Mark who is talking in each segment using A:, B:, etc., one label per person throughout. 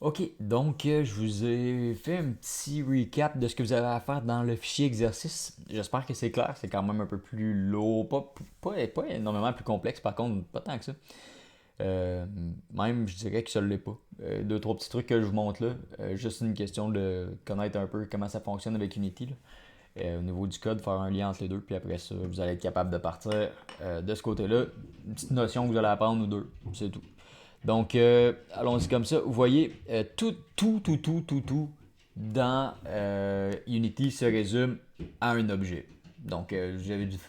A: Ok, donc je vous ai fait un petit recap de ce que vous avez à faire dans le fichier exercice. J'espère que c'est clair, c'est quand même un peu plus lourd, pas énormément plus complexe par contre, pas tant que ça. Euh, Même je dirais que ça ne l'est pas. Deux, trois petits trucs que je vous montre là. Juste une question de connaître un peu comment ça fonctionne avec Unity, là. Au niveau du code, faire un lien entre les deux, puis après ça, vous allez être capable de partir de ce côté-là. Une petite notion que vous allez apprendre ou deux, c'est tout. Donc, allons-y comme ça. Vous voyez, tout dans Unity se résume à un objet. Donc,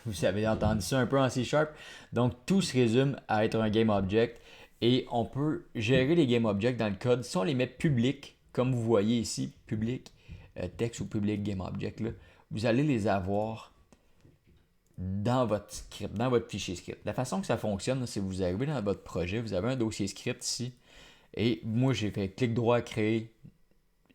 A: vous avez entendu ça un peu en C Sharp. Donc, tout se résume à être un game object. Et on peut gérer les game objects dans le code si on les met publics, comme vous voyez ici, public, texte ou public game object. Là, vous allez les avoir dans votre script, dans votre fichier script. La façon que ça fonctionne, c'est que vous arrivez dans votre projet, vous avez un dossier script ici, et moi j'ai fait clic droit créer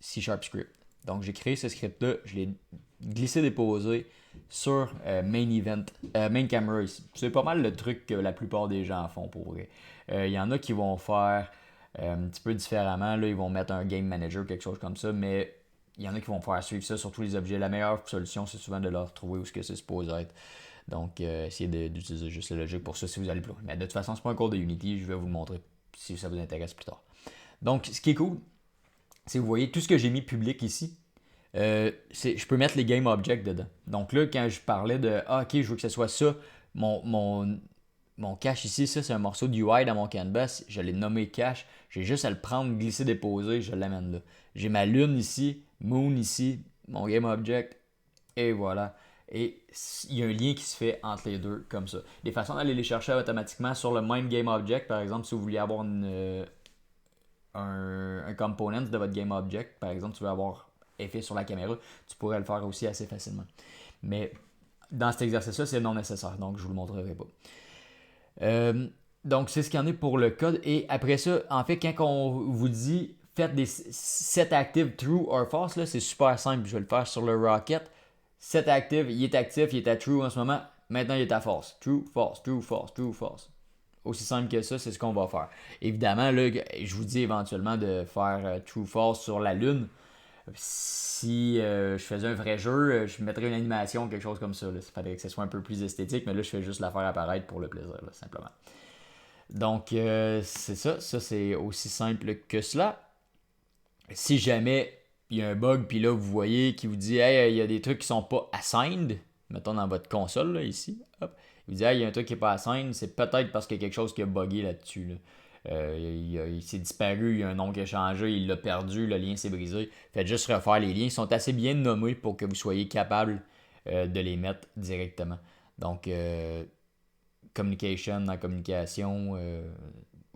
A: C Sharp Script. Donc j'ai créé ce script-là, je l'ai glissé déposé sur Main Event, Main Camera ici. C'est pas mal le truc que la plupart des gens font pour vrai. Il y en a qui vont faire un petit peu différemment, là, ils vont mettre un Game Manager, quelque chose comme ça, mais il y en a qui vont faire suivre ça sur tous les objets. La meilleure solution, c'est souvent de leur trouver où ce que c'est supposé être. Donc, essayez d'utiliser juste la logique pour ça si vous allez plus loin. Mais de toute façon, c'est pas un cours de Unity, je vais vous le montrer si ça vous intéresse plus tard. Donc, ce qui est cool, c'est que vous voyez tout ce que j'ai mis public ici. Je peux mettre les game objects dedans. Donc là, quand je parlais de ah, ok, je veux que ce soit ça, mon cache ici, ça c'est un morceau de UI dans mon canvas, je l'ai nommé cache, j'ai juste à le prendre, glisser, déposer, je l'amène là. J'ai ma lune ici, moon ici, mon game object, et voilà. Et il y a un lien qui se fait entre les deux comme ça. Des façons d'aller les chercher automatiquement sur le même game object, par exemple, si vous voulez avoir un component de votre game object, par exemple, tu veux avoir effet sur la caméra, tu pourrais le faire aussi assez facilement. Mais dans cet exercice-là, c'est non nécessaire, donc je vous le montrerai pas. Euh, donc, c'est ce qu'il y en est pour le code. Et après ça, en fait, quand on vous dit faites des set active true or false, là, c'est super simple. Je vais le faire sur le Rocket. Set active, il est actif, il est à true en ce moment. Maintenant, il est à false. True, false, true, false, true, false. Aussi simple que ça, c'est ce qu'on va faire. Évidemment, là, je vous dis éventuellement de faire true, false sur la Lune. Si je faisais un vrai jeu, je mettrais une animation, quelque chose comme ça. Là. Ça faudrait que ce soit un peu plus esthétique, mais là, je fais juste la faire apparaître pour le plaisir, là, simplement. Donc, c'est ça. Ça, c'est aussi simple que cela. Si jamais il y a un bug, puis là, vous voyez qui vous dit, hey, il y a des trucs qui sont pas assigned, mettons dans votre console, là, ici, hop, il vous dit, hey, il y a un truc qui est pas assigned, c'est peut-être parce qu'il y a quelque chose qui a buggé là-dessus. Là. Il s'est disparu, il y a un nom qui a changé, il l'a perdu, le lien s'est brisé. Faites juste refaire les liens. Ils sont assez bien nommés pour que vous soyez capable de les mettre directement. Donc, communication dans communication,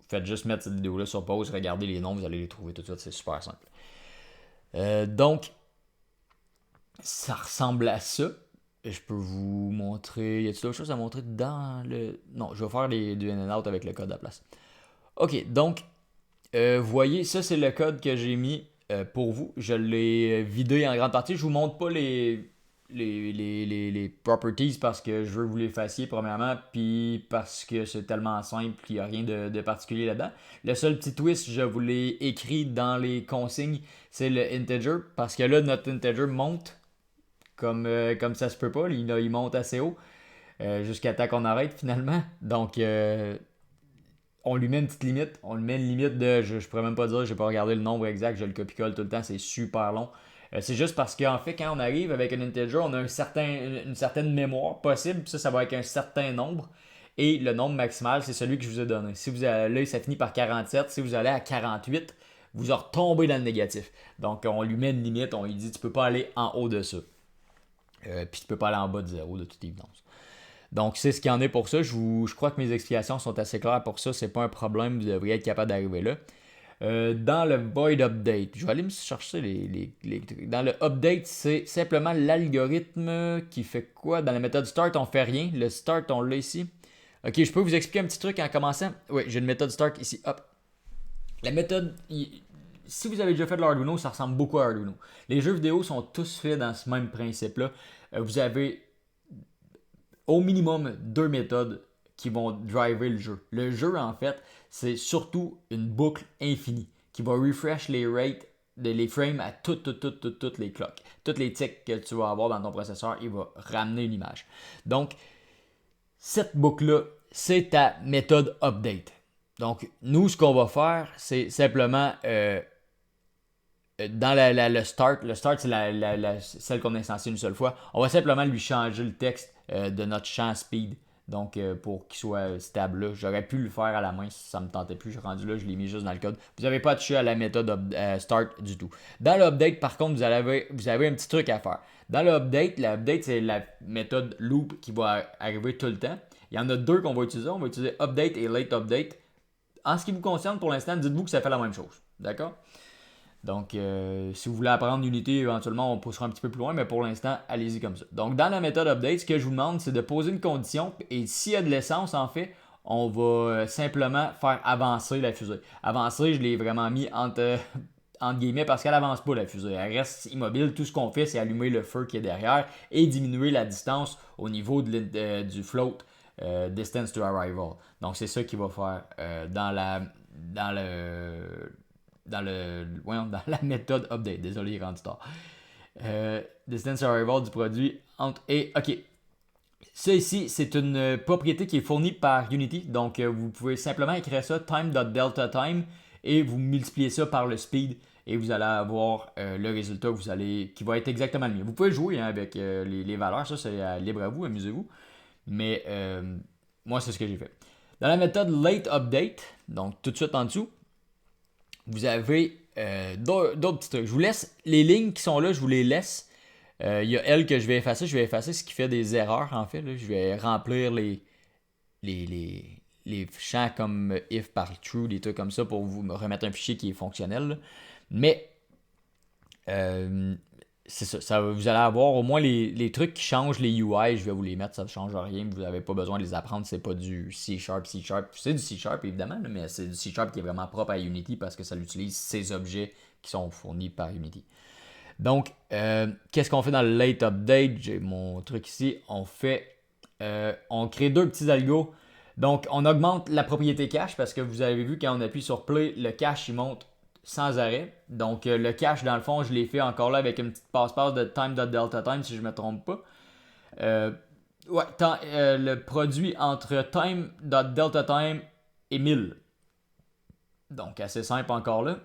A: faites juste mettre cette vidéo-là sur pause, regardez les noms, vous allez les trouver tout de suite, c'est super simple. Donc, ça ressemble à ça. Je peux vous montrer. Y a-t-il d'autres choses à montrer dans le. Non, je vais faire du in and out avec le code à la place. Ok, donc, vous voyez, ça c'est le code que j'ai mis pour vous. Je l'ai vidé en grande partie. Je vous montre pas les properties parce que je veux que vous les fassiez premièrement, puis parce que c'est tellement simple, il n'y a rien de particulier là-dedans. Le seul petit twist, je vous l'ai écrit dans les consignes, c'est le integer, parce que là, notre integer monte comme ça se peut pas, il monte assez haut, jusqu'à temps qu'on arrête finalement. Donc, on lui met une petite limite. On lui met une limite de. Je pourrais même pas dire, j'ai pas regardé le nombre exact, je le copie-colle tout le temps, c'est super long. C'est juste parce qu'en fait, quand on arrive avec un integer, on a une certaine mémoire possible, ça va être un certain nombre. Et le nombre maximal, c'est celui que je vous ai donné. Si vous allez, là, ça finit par 47. Si vous allez à 48, vous retombez dans le négatif. Donc, on lui met une limite, on lui dit, tu peux pas aller en haut de ça. Puis tu peux pas aller en bas de zéro, de toute évidence. Donc, c'est ce qu'il y en est pour ça. Je crois que mes explications sont assez claires pour ça. C'est pas un problème. Vous devriez être capable d'arriver là. Dans le void update, je vais aller me chercher les trucs. Dans le update, c'est simplement l'algorithme qui fait quoi? Dans la méthode start, on fait rien. Le start, on l'a ici. Ok, je peux vous expliquer un petit truc en commençant. Oui, j'ai une méthode start ici. Hop. La méthode, si vous avez déjà fait de l'Arduino, ça ressemble beaucoup à Arduino. Les jeux vidéo sont tous faits dans ce même principe-là. Vous avez au minimum deux méthodes qui vont driver le jeu. Le jeu, en fait, c'est surtout une boucle infinie qui va refresh les rates, les frames à toutes les clocks. Toutes les ticks que tu vas avoir dans ton processeur, il va ramener une image. Donc, cette boucle-là, c'est ta méthode update. Donc, nous, ce qu'on va faire, c'est simplement dans le start c'est celle qu'on a instanciée une seule fois, on va simplement lui changer le texte de notre champ speed. Donc, pour qu'il soit stable là. J'aurais pu le faire à la main si ça me tentait plus. Je suis rendu là, je l'ai mis juste dans le code. Vous n'avez pas touché à la méthode start du tout. Dans l'update, par contre, vous avez un petit truc à faire. Dans l'update, c'est la méthode loop qui va arriver tout le temps. Il y en a deux qu'on va utiliser. On va utiliser update et late update. En ce qui vous concerne, pour l'instant, dites-vous que ça fait la même chose. D'accord? Donc, si vous voulez apprendre Unity, éventuellement, on poussera un petit peu plus loin, mais pour l'instant, allez-y comme ça. Donc, dans la méthode update, ce que je vous demande, c'est de poser une condition, et s'il y a de l'essence, en fait, on va simplement faire avancer la fusée. Avancer, je l'ai vraiment mis entre guillemets, parce qu'elle avance pas la fusée. Elle reste immobile. Tout ce qu'on fait, c'est allumer le feu qui est derrière et diminuer la distance au niveau du float, distance to arrival. Donc, c'est ça qu'il va faire dans la méthode update. Désolé, il est rendu tard. Distance arrival du produit entre et OK. Ça ici, c'est une propriété qui est fournie par Unity. Donc, vous pouvez simplement écrire ça time.delta_time et vous multipliez ça par le speed et vous allez avoir le résultat qui va être exactement le mien. Vous pouvez jouer avec les valeurs, ça c'est libre à vous, amusez-vous. Mais moi, c'est ce que j'ai fait. Dans la méthode late update, donc tout de suite en dessous, vous avez d'autres petits trucs. Je vous laisse les lignes qui sont là, je vous les laisse. Il y a elle que je vais effacer. Je vais effacer ce qui fait des erreurs en fait. Là. Je vais remplir les champs comme if par true, des trucs comme ça pour vous remettre un fichier qui est fonctionnel. Là. Mais c'est ça, vous allez avoir au moins les trucs qui changent les UI, je vais vous les mettre, ça ne change rien, vous n'avez pas besoin de les apprendre, c'est pas du C#, c'est du C# évidemment, mais c'est du C# qui est vraiment propre à Unity parce que ça utilise ces objets qui sont fournis par Unity. Donc, qu'est-ce qu'on fait dans le late update? J'ai mon truc ici, on crée deux petits algos. Donc, on augmente la propriété cache parce que vous avez vu quand on appuie sur play, le cache il monte sans arrêt. Donc, le cache, dans le fond, je l'ai fait encore là avec une petite passe-passe de time.delta_time si je ne me trompe pas. Le produit entre time.delta_time et 1000. Donc, assez simple encore là.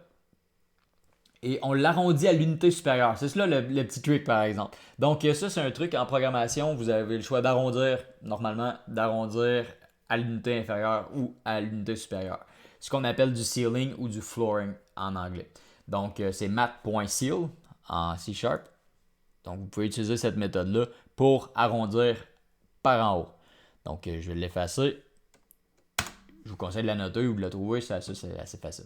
A: Et on l'arrondit à l'unité supérieure. C'est cela le petit truc par exemple. Donc ça c'est un truc en programmation, vous avez le choix d'arrondir, normalement d'arrondir à l'unité inférieure ou à l'unité supérieure. Ce qu'on appelle du ceiling ou du flooring en anglais. Donc c'est mat.ceil en C#. Donc vous pouvez utiliser cette méthode-là pour arrondir par en haut. Donc je vais l'effacer. Je vous conseille de la noter ou de la trouver, ça c'est assez facile.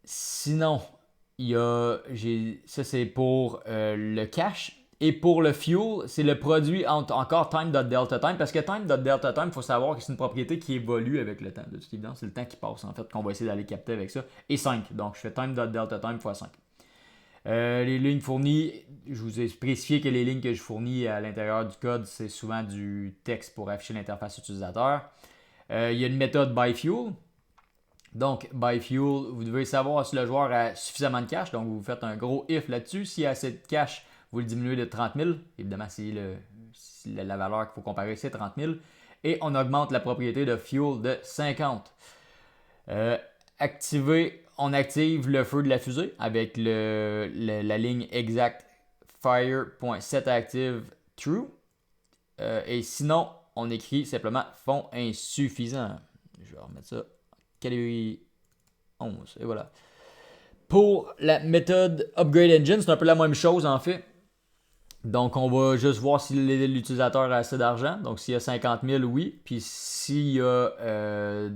A: Sinon, ça c'est pour le cache. Et pour le fuel, c'est le produit entre encore time.delta_time. Parce que time.delta_time, il faut savoir que c'est une propriété qui évolue avec le temps. De toute évidence, c'est le temps qui passe en fait qu'on va essayer d'aller capter avec ça. Et 5. Donc je fais time.delta_time x 5. Les lignes fournies, je vous ai spécifié que les lignes que je fournis à l'intérieur du code, c'est souvent du texte pour afficher l'interface utilisateur. Il y a une méthode byFuel. Donc, byFuel, vous devez savoir si le joueur a suffisamment de cache. Donc, vous faites un gros if là-dessus. S'il y a assez de cache, vous le diminuez de 30 000. Évidemment, si la valeur qu'il faut comparer, c'est 30 000. Et on augmente la propriété de fuel de 50. On active le feu de la fusée avec la ligne exact fire.setActive true. Et sinon, on écrit simplement fond insuffisant. Je vais remettre ça. Catégorie 11. Et voilà. Pour la méthode Upgrade Engine, c'est un peu la même chose en fait. Donc, on va juste voir si l'utilisateur a assez d'argent. Donc, s'il y a 50 000, oui. Puis, s'il y a,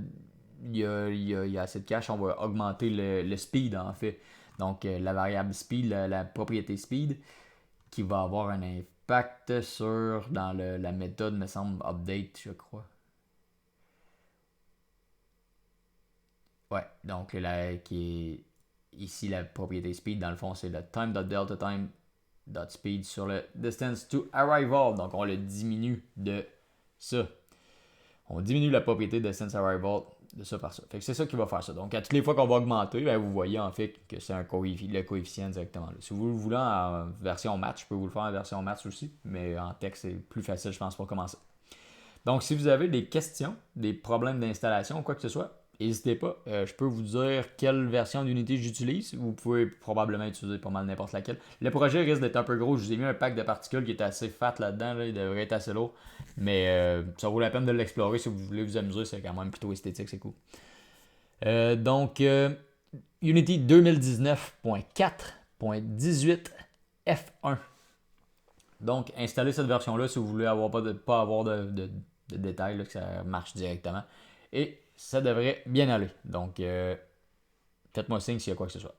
A: il y a assez de cash, on va augmenter le speed en fait. Donc, la variable speed, la propriété speed, qui va avoir un impact dans la méthode, me semble, update, je crois. Ouais, donc qui est ici la propriété speed, dans le fond, c'est le time.delta_time.speed sur le distance to arrival. Donc on le diminue de ça. on diminue la propriété de Sense Arrival de ça par ça. Fait que c'est ça qui va faire ça. Donc, à toutes les fois qu'on va augmenter, ben, vous voyez en fait que c'est le coefficient directement là. Si vous le voulez en version match, je peux vous le faire en version match aussi, mais en texte, c'est plus facile, je pense, pour commencer. Donc, si vous avez des questions, des problèmes d'installation, quoi que ce soit, n'hésitez pas. Je peux vous dire quelle version d'Unity j'utilise. Vous pouvez probablement utiliser pas mal n'importe laquelle. Le projet risque d'être un peu gros. Je vous ai mis un pack de particules qui est assez fat là-dedans. Là. Il devrait être assez lourd. Mais ça vaut la peine de l'explorer si vous voulez vous amuser. C'est quand même plutôt esthétique. C'est cool. Donc, Unity 2019.4.18 F1. Donc, installez cette version-là si vous voulez pas avoir de détails, là, que ça marche directement. Et ça devrait bien aller. Donc, faites-moi signe s'il y a quoi que ce soit.